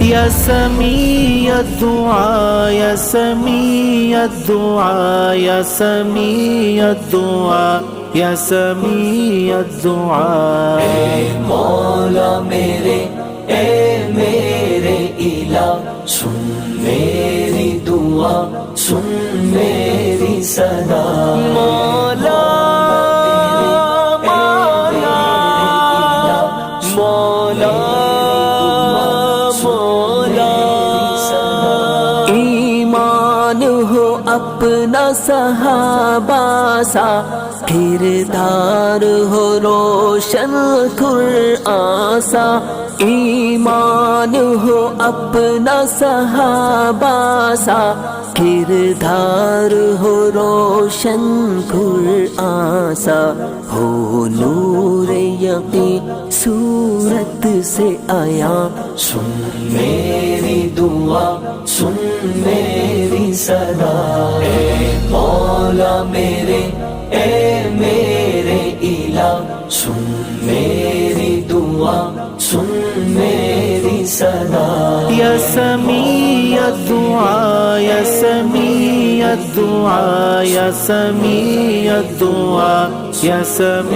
یا سمیع الدعاء یا سمیع الدعاء یا سمیع الدعاء یا سمیع الدعاء۔ اے مولا میرے، اے میرے الہ، سن میری دعا، سن میری صدا۔ مولا مولا مولا مولا، ایمان ہو اپنا صحابہ سا، کردار ہو روشن قرآن سا، ایمان ہو اپنا صحابہ سا، کردار ہو روشن قرآن سا، ہو نور یقین صورت سے آیا، سن میری دعا، سن میری صدا۔ اے مولا میرے، اے میرے الہ، سن میری دعا، سن میری صدا۔ یا سمیع الدعاء یا سمیع الدعاء یا سمیع الدعاء یا سمیع